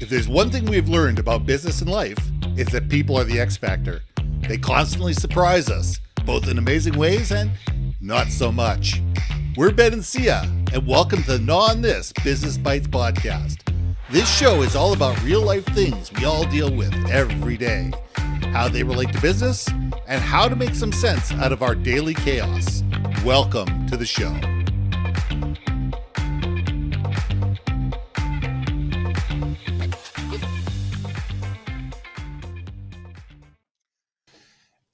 If there's one thing we've learned about business and life, it's that people are the X factor. They constantly surprise us, both in amazing ways and not so much. We're Ben and Syya, and welcome to the Gnaw on This Business Bytes podcast. This show is all about real life things we all deal with every day, how they relate to business, and how to make some sense out of our daily chaos. Welcome to the show.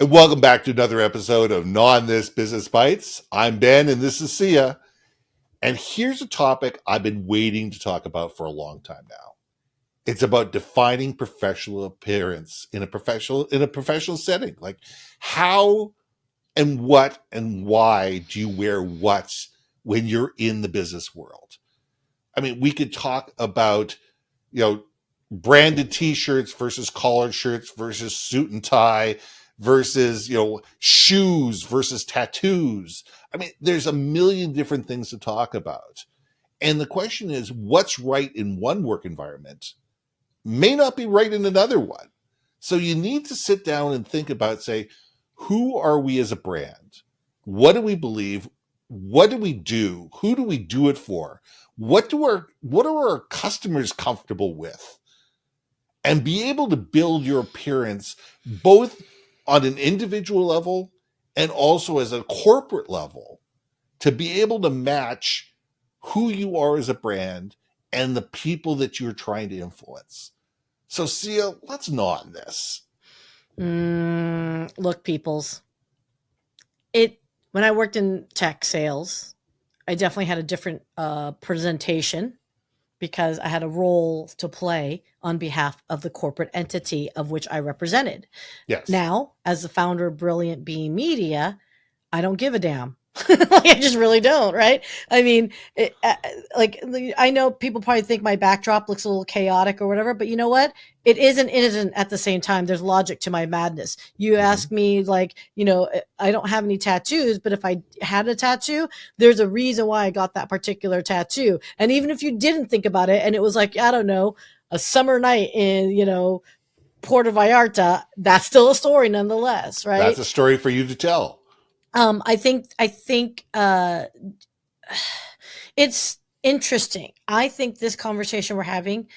And welcome back to another episode of Gnaw on This Business Bytes. I'm Ben and this is Syya. And here's a topic I've been waiting to talk about for a long time now. It's about defining professional appearance in a professional setting. Like how and what and why do you wear what when you're in the business world? I mean, we could talk about, branded t-shirts versus collared shirts versus suit and tie versus, shoes versus tattoos. I mean, there's a million different things to talk about. And the question is, what's right in one work environment may not be right in another one. So you need to sit down and think about, say, who are we as a brand? What do we believe? What do we do? Who do we do it for? What are our customers comfortable with? And be able to build your appearance both on an individual level and also as a corporate level to be able to match who you are as a brand and the people that you're trying to influence. So, Syya, let's gnaw on this. Look, peoples. When I worked in tech sales, I definitely had a different presentation because I had a role to play on behalf of the corporate entity of which I represented. Yes. Now, as the founder of Brilliant Being Media, I don't give a damn. I just really don't, right? I mean, I know people probably think my backdrop looks a little chaotic or whatever, but you know what? It isn't at the same time. There's logic to my madness. You ask me, I don't have any tattoos, but if I had a tattoo, there's a reason why I got that particular tattoo. And even if you didn't think about it and it was like, I don't know, a summer night in, Puerto Vallarta, that's still a story nonetheless, right? That's a story for you to tell. I think it's interesting. I think this conversation we're having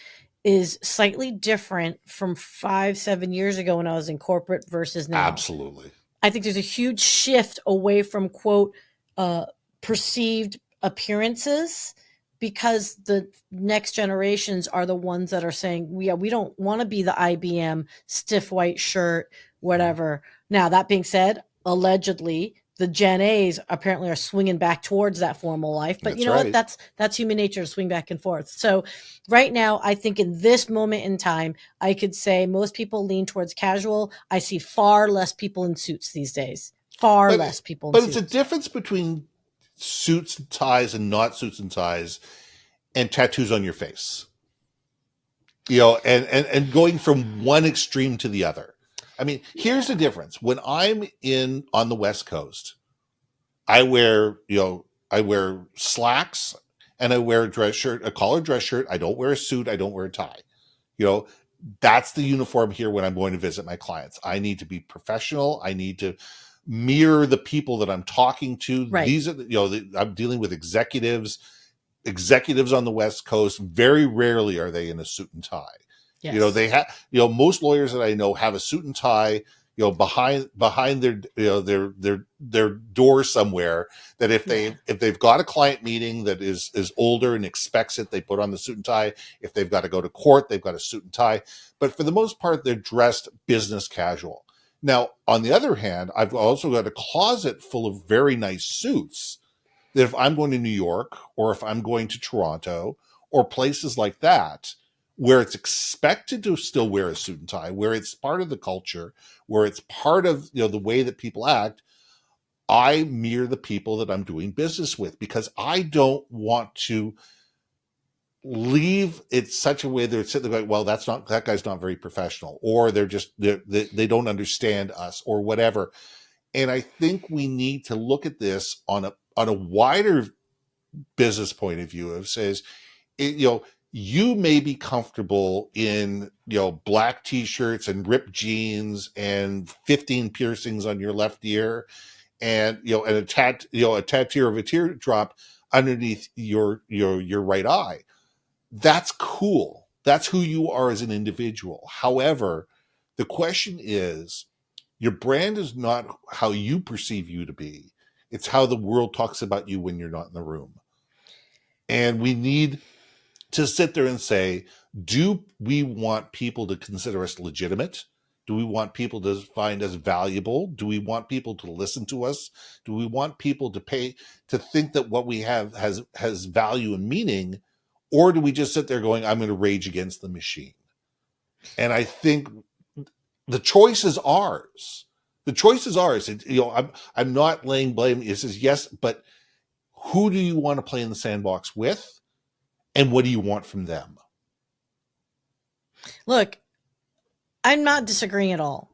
is slightly different from 5-7 years ago when I was in corporate versus now. Absolutely. I think there's a huge shift away from quote perceived appearances because the next generations are the ones that are saying, we don't want to be the IBM stiff white shirt, whatever. Now, that being said, allegedly, the Gen A's apparently are swinging back towards that formal life, but you know what? That's human nature to swing back and forth. So right now, I think in this moment in time, I could say most people lean towards casual. I see far less people in suits these days. Far less people in suits. But it's a difference between suits and ties and not suits and ties and tattoos on your face. And going from one extreme to the other. I mean, here's the difference. When I'm on the West Coast, I wear slacks and I wear a collared dress shirt. I don't wear a suit. I don't wear a tie. That's the uniform here when I'm going to visit my clients. I need to be professional. I need to mirror the people that I'm talking to. Right. These are, I'm dealing with executives on the West Coast. Very rarely are they in a suit and tie. Yes. They have, most lawyers that I know have a suit and tie, behind their door somewhere, that if they've got a client meeting that is older and expects it, they put on the suit and tie. If they've got to go to court, they've got a suit and tie. But for the most part, they're dressed business casual. Now, on the other hand, I've also got a closet full of very nice suits that if I'm going to New York or if I'm going to Toronto or places like that, where it's expected to still wear a suit and tie, where it's part of the culture, where it's part of the way that people act, I mirror the people that I'm doing business with because I don't want to leave it such a way that it's sitting like, well, that guy's not very professional, or they don't understand us or whatever. And I think we need to look at this on a wider business point of view of says, you may be comfortable in, black t-shirts and ripped jeans and 15 piercings on your left ear, and and a tattoo of a teardrop underneath your right eye. That's cool. That's who you are as an individual. However, the question is, your brand is not how you perceive you to be. It's how the world talks about you when you're not in the room. And we need to sit there and say, do we want people to consider us legitimate? Do we want people to find us valuable? Do we want people to listen to us? Do we want people to think that what we have has value and meaning? Or do we just sit there going, I'm going to rage against the machine? And I think the choice is ours. The choice is ours. I'm not laying blame. It says yes, but who do you want to play in the sandbox with? And what do you want from them? Look, I'm not disagreeing at all,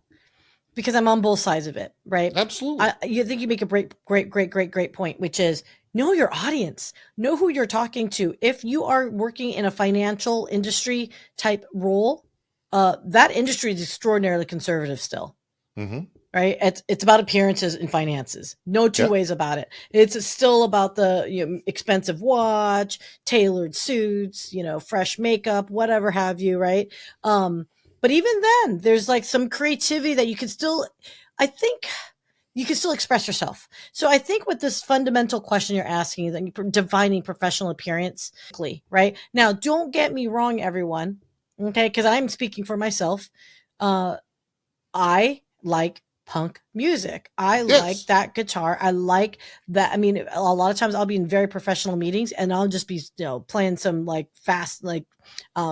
because I'm on both sides of it, right? Absolutely. You think you make a great point, which is know your audience, know who you're talking to. If you are working in a financial industry type role, that industry is extraordinarily conservative still. Mm-hmm. Right? It's about appearances and finances. No two ways about it. It's still about the expensive watch, tailored suits, fresh makeup, whatever have you, right? But even then, there's like some creativity that you can still, I think, you can still express yourself. So I think with this fundamental question you're asking is that you're defining professional appearance, right? Now, don't get me wrong, everyone, okay? Because I'm speaking for myself. I like punk music. I like that guitar. I like that. I mean, a lot of times I'll be in very professional meetings and I'll just be, playing some like fast, like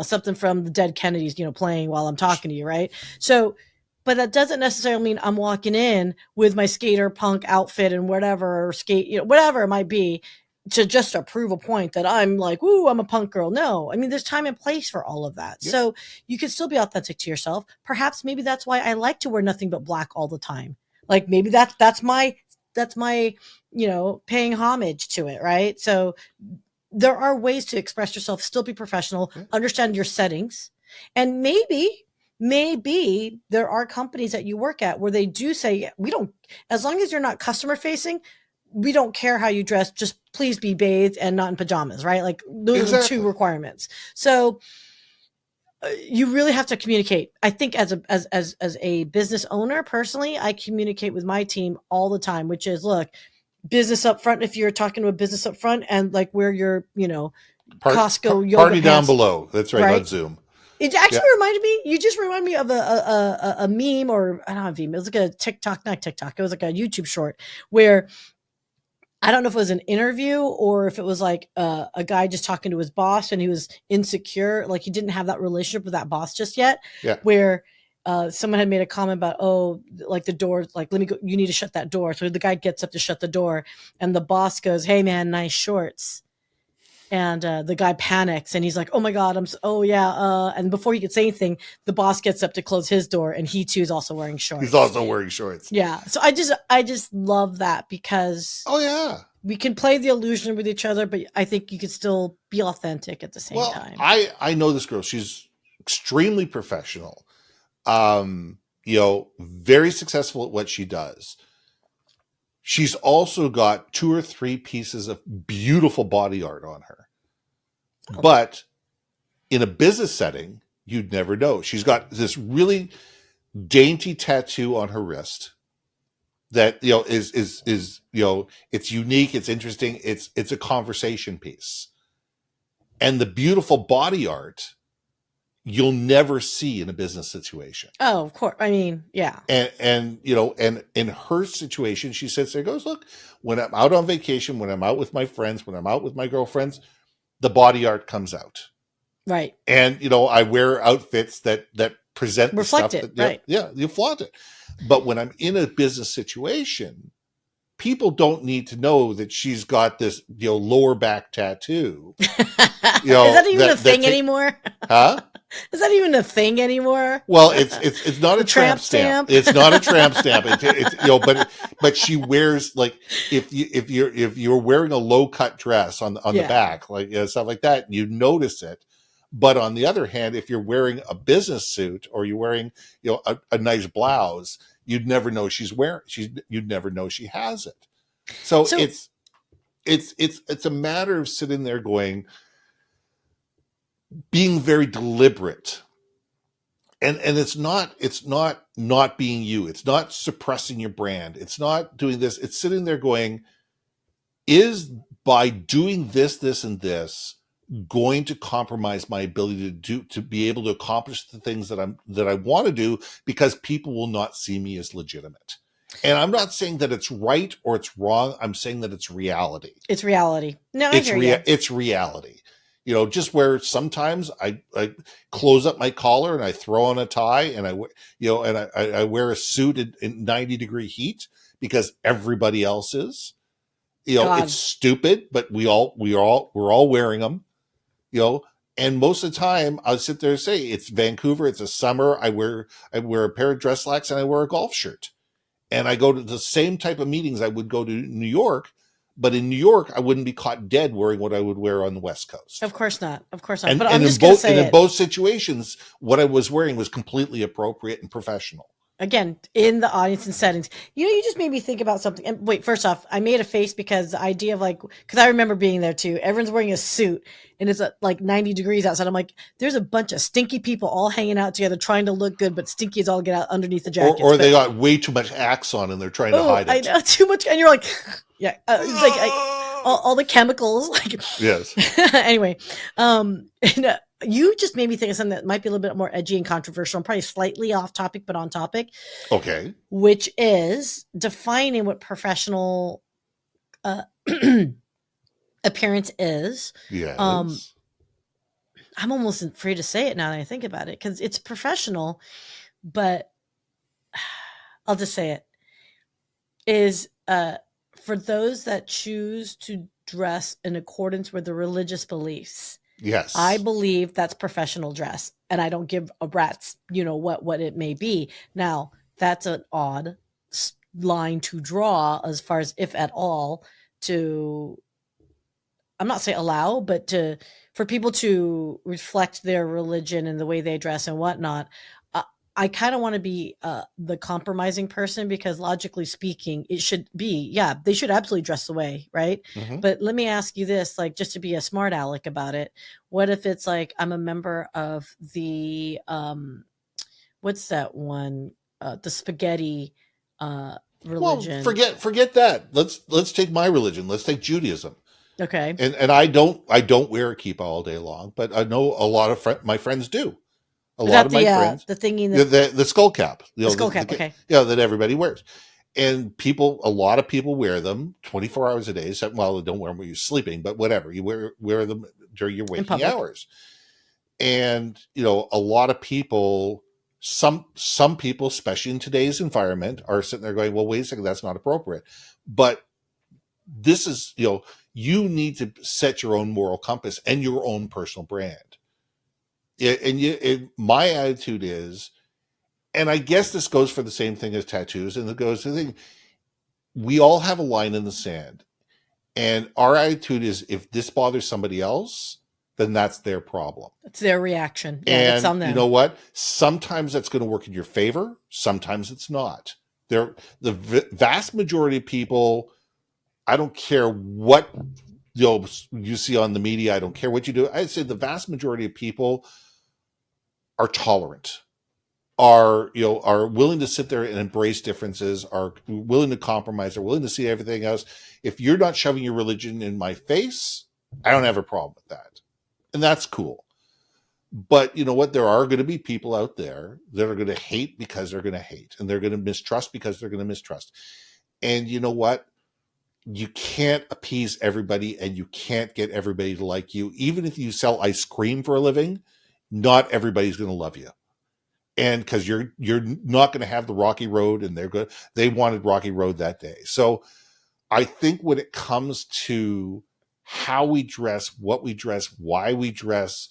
something from the Dead Kennedys, playing while I'm talking to you. Right. So, but that doesn't necessarily mean I'm walking in with my skater punk outfit and whatever, or skate, whatever it might be, to prove a point that I'm like, woo, I'm a punk girl. No, I mean, there's time and place for all of that. Yeah. So you can still be authentic to yourself. Perhaps maybe that's why I like to wear nothing but black all the time. Like maybe that's my, paying homage to it. Right. So there are ways to express yourself, still be professional, understand your settings. And maybe there are companies that you work at where they do say, we don't, as long as you're not customer facing, we don't care how you dress, just please be bathed and not in pajamas, right? Like those are the two requirements. So you really have to communicate. I think as a business owner, personally, I communicate with my team all the time, which is, look, business up front, if you're talking to a business up front, and like wear your, Costco yoga party pants down below. That's right? On Zoom. It actually reminded me, you just reminded me of a meme, or I don't know, a meme. It was like a not TikTok. It was like a YouTube short where, I don't know if it was an interview or if it was like a guy just talking to his boss and he was insecure. Like he didn't have that relationship with that boss just yet. Yeah. Where someone had made a comment about, like the door, like, let me go, you need to shut that door. So the guy gets up to shut the door and the boss goes, hey man, nice shorts. And the guy panics and he's like, oh my God, and before he could say anything, the boss gets up to close his door and he too is also wearing shorts. He's also wearing shorts. Yeah. So I just love that, because we can play the illusion with each other, but I think you can still be authentic at the same time. I know this girl. She's extremely professional. Very successful at what she does. She's also got 2 or 3 pieces of beautiful body art on her. Oh. But in a business setting, you'd never know. She's got this really dainty tattoo on her wrist that, is it's unique, it's interesting, it's a conversation piece. And the beautiful body art you'll never see in a business situation. Oh, of course. I mean, yeah. And in her situation, she sits there and goes, look, when I'm out on vacation, when I'm out with my friends, when I'm out with my girlfriends, the body art comes out. Right. And, I wear outfits that present reflect the stuff. That, right. Yeah, you flaunt it. But when I'm in a business situation, people don't need to know that she's got this, lower back tattoo. Is that even a thing anymore? Huh? Is that even a thing anymore? Well, it's not a tramp stamp. It's not a tramp stamp. But she wears, like, if you're wearing a low cut dress on the back, like stuff like that, you notice it. But on the other hand, if you're wearing a business suit or you're wearing, a nice blouse, you'd never know you'd never know she has it. So So it's a matter of sitting there being very deliberate. And it's not being you. It's not suppressing your brand. It's not doing this. It's sitting there going, is by doing this, this, and this going to compromise my ability to be able to accomplish the things that I want to do, because people will not see me as legitimate. And I'm not saying that it's right or it's wrong. I'm saying that it's reality. it's reality. No, I hear you. It's reality. Just where sometimes I close up my collar and I throw on a tie and I wear a suit in 90-degree heat because everybody else is. God. It's stupid, but we're all wearing them. And most of the time I'll sit there and say, it's Vancouver, it's a summer. I wear a pair of dress slacks and I wear a golf shirt. And I go to the same type of meetings I would go to New York, but in New York, I wouldn't be caught dead wearing what I would wear on the West Coast. Of course not. But And I'm in just going to say in both situations, what I was wearing was completely appropriate and professional. Again, in the audience and settings. You just made me think about something. And wait, first off, I made a face because the idea of because I remember being there too. Everyone's wearing a suit and it's like 90 degrees outside. I'm like, there's a bunch of stinky people all hanging out together trying to look good, but stinky as all get out underneath the jackets. Or they got way too much Axe on and they're trying to hide it. I know, too much. And you're like, yeah, it's like all the chemicals. Yes. Anyway, you just made me think of something that might be a little bit more edgy and controversial and probably slightly off topic, but on topic. Okay. Which is defining what professional appearance is. Yes. I'm almost afraid to say it now that I think about it because it's professional, but I'll just say it is for those that choose to dress in accordance with their religious beliefs. Yes. I believe that's professional dress, and I don't give a rat's, what it may be. Now, that's an odd line to draw as far as, if at all, I'm not saying allow, but for people to reflect their religion and the way they dress and whatnot. I kind of want to be the compromising person because logically speaking, it should be, they should absolutely dress the way, right? Mm-hmm. But let me ask you this, just to be a smart aleck about it. What if it's I'm a member of the, what's that one? The spaghetti religion. Well, forget that. Let's take my religion. Let's take Judaism. Okay. And I don't wear a kippah all day long, but I know a lot of my friends do. A lot of my friends, the thingy, the skull cap, the skull cap, okay, that everybody wears, and a lot of people wear them 24 hours a day. So, well, they don't wear them when you're sleeping, but whatever, you wear them during your waking hours. And a lot of people, some people, especially in today's environment, are sitting there going, "Well, wait a second, that's not appropriate." But this is, you need to set your own moral compass and your own personal brand. And my attitude is, and I guess this goes for the same thing as tattoos, and it goes to the thing, we all have a line in the sand. And our attitude is, if this bothers somebody else, then that's their problem. It's their reaction. Yeah, and it's on them. You know what? Sometimes that's going to work in your favor. Sometimes it's not. The vast majority of people, I don't care what you see on the media, I don't care what you do. I'd say the vast majority of people are tolerant, are willing to sit there and embrace differences, are willing to compromise, are willing to see everything else. If you're not shoving your religion in my face, I don't have a problem with that. And that's cool. But you know what? There are going to be people out there that are going to hate because they're going to hate, and they're going to mistrust because they're going to mistrust. And you know what? You can't appease everybody, and you can't get everybody to like you. Even if you sell ice cream for a living, not everybody's going to love you. And because you're not going to have the Rocky Road, and they wanted Rocky Road that day. So I think when it comes to how we dress, what we dress, why we dress,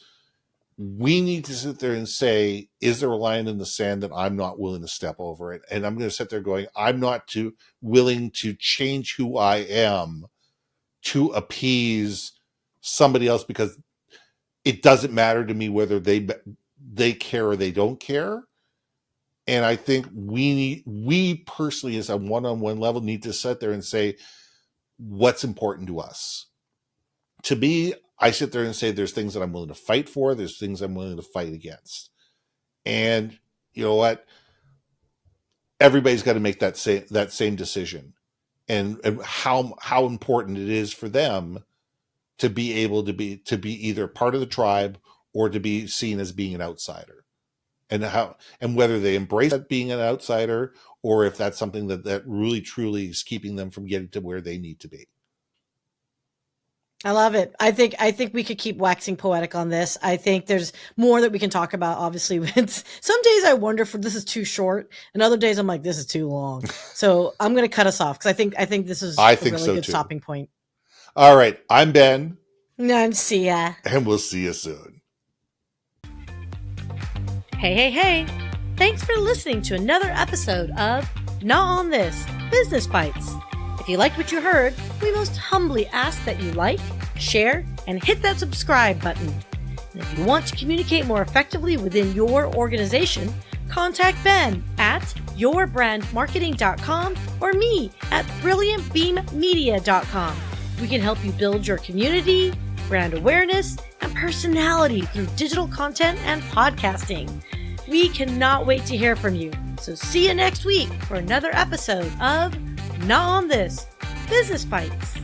we need to sit there and say, is there a line in the sand that I'm not willing to step over it? And I'm going to sit there going, I'm not too willing to change who I am to appease somebody else, because it doesn't matter to me whether they care or they don't care. And I think we personally, as a one-on-one level, need to sit there and say what's important to us. To me, I sit there and say there's things that I'm willing to fight for. There's things I'm willing to fight against. And you know what? Everybody's got to make that same decision, and how important it is for them to be able to be either part of the tribe or to be seen as being an outsider, and whether they embrace that being an outsider or if that's something that really truly is keeping them from getting to where they need to be. I love it. I think we could keep waxing poetic on this. I think there's more that we can talk about. Obviously, some days I wonder if this is too short, and other days I'm like, this is too long. So I'm going to cut us off because I think this is a really good stopping point. All right, I'm Ben. And I'm Syya, and we'll see you soon. Hey! Thanks for listening to another episode of Gnaw on This Business Bytes. If you liked what you heard, we most humbly ask that you like, share, and hit that subscribe button. And if you want to communicate more effectively within your organization, contact Ben at yourbrandmarketing.com or me at brilliantbeammedia.com. We can help you build your community, brand awareness, and personality through digital content and podcasting. We cannot wait to hear from you. So see you next week for another episode of Gnaw on This Business Bytes.